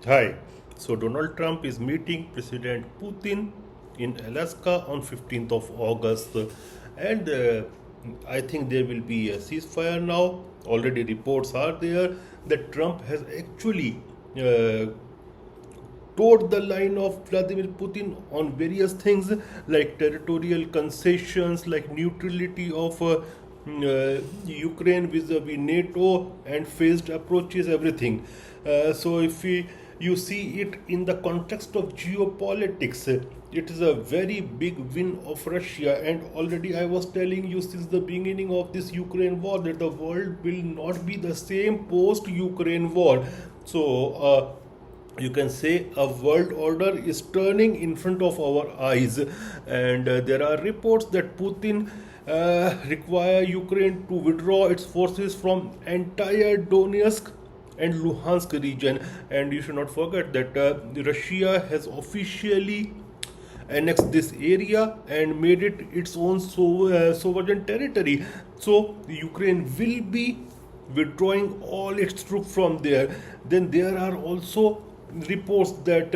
Hi. So Donald Trump is meeting President Putin in Alaska on 15th of August, and I think there will be a ceasefire now. Already reports are there that Trump has actually uh, towed the line of Vladimir Putin on various things like territorial concessions, like neutrality of Ukraine vis-a-vis NATO and phased approaches, everything. So if you see it in the context of geopolitics, it is a very big win of Russia. And already I was telling you since the beginning of this Ukraine war that the world will not be the same post-Ukraine war. So you can say a world order is turning in front of our eyes, and there are reports that Putin require Ukraine to withdraw its forces from entire Donetsk and Luhansk region. And you should not forget that Russia has officially annexed this area and made it its own sovereign territory. So Ukraine will be withdrawing all its troops from there. Then there are also reports that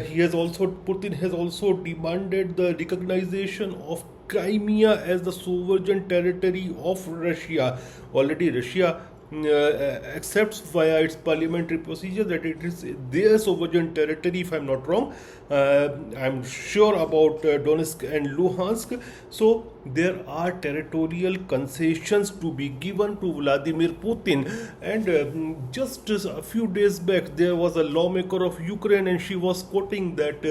he has also Putin has also demanded the recognition of Crimea as the sovereign territory of Russia. Already Russia accepts via its parliamentary procedure that it is their sovereign territory, if I'm not wrong. I'm sure about Donetsk and Luhansk. So there are territorial concessions to be given to Vladimir Putin. And just a few days back, there was a lawmaker of Ukraine, and she was quoting that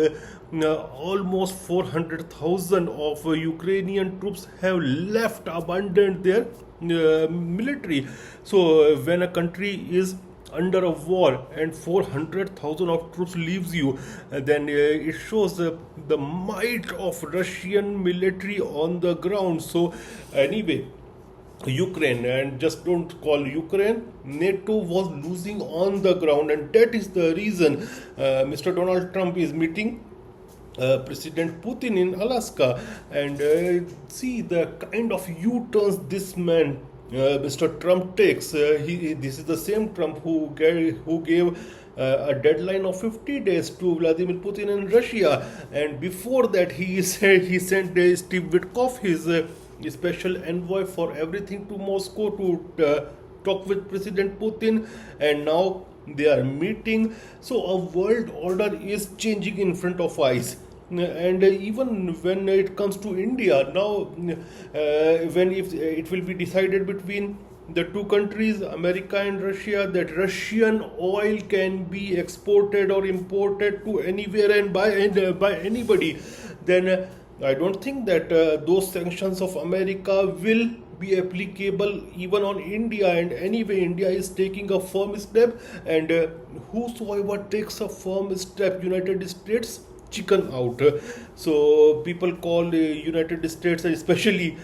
almost 400,000 of Ukrainian troops have left, abandoned their military. So when a country is under a war and 400,000 of troops leaves you, then it shows the might of Russian military on the ground. So anyway, Ukraine, and just don't call Ukraine, NATO was losing on the ground, and that is the reason Mr. Donald Trump is meeting President Putin in Alaska. And see the kind of U-turns this man, Mr. Trump takes. This is the same Trump who gave a deadline of 50 days to Vladimir Putin in Russia, and before that he said he sent Steve Witkoff, his special envoy for everything, to Moscow to talk with President Putin, and now they are meeting. So a world order is changing in front of eyes. And even when it comes to India now, when if it will be decided between the two countries, America and Russia, that Russian oil can be exported or imported to anywhere and by anybody, then I don't think that those sanctions of America will be applicable even on India. And anyway, India is taking a firm step, and whosoever takes a firm step, United States chicken out. So people call United States, especially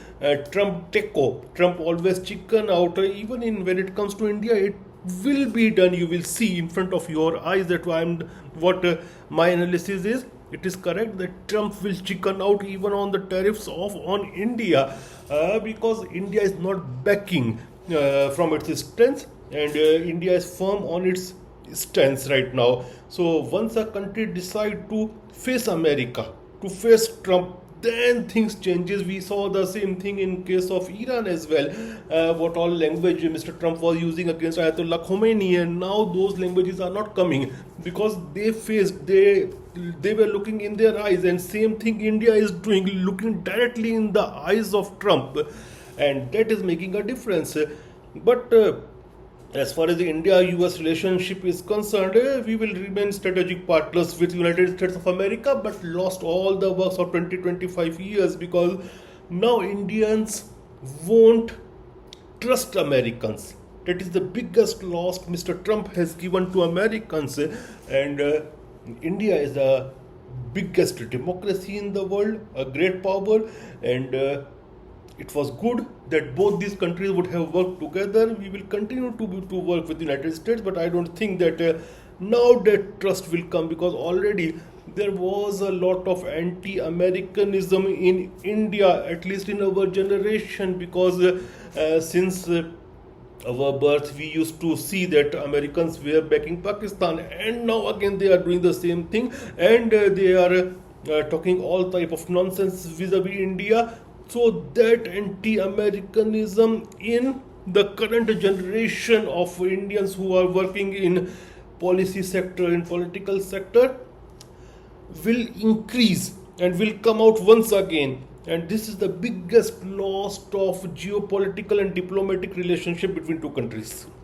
Trump techo. Trump always chicken out. Even in when it comes to India, it will be done. You will see in front of your eyes that what my analysis is. It is correct that Trump will chicken out even on the tariffs of on India, because India is not backing from its strength, and India is firm on its stance right now. So once a country decide to face America, to face Trump, then things changes. We saw the same thing in case of Iran as well. What all language Mr. Trump was using against Ayatollah Khomeini, and now those languages are not coming because they were looking in their eyes, and same thing India is doing, looking directly in the eyes of Trump, and that is making a difference. But as far as the India-US relationship is concerned, we will remain strategic partners with United States of America, but lost all the works of 20-25 years because now Indians won't trust Americans. That is the biggest loss Mr. Trump has given to Americans. And India is the biggest democracy in the world, a great power, and it was good that both these countries would have worked together. We will continue to work with the United States, but I don't think that now that trust will come, because already there was a lot of anti-Americanism in India, at least in our generation, because since our birth, we used to see that Americans were backing Pakistan, and now again they are doing the same thing, and they are talking all type of nonsense vis-a-vis India. So that anti-Americanism in the current generation of Indians who are working in policy sector, in political sector, will increase and will come out once again. And this is the biggest loss of geopolitical and diplomatic relationship between two countries.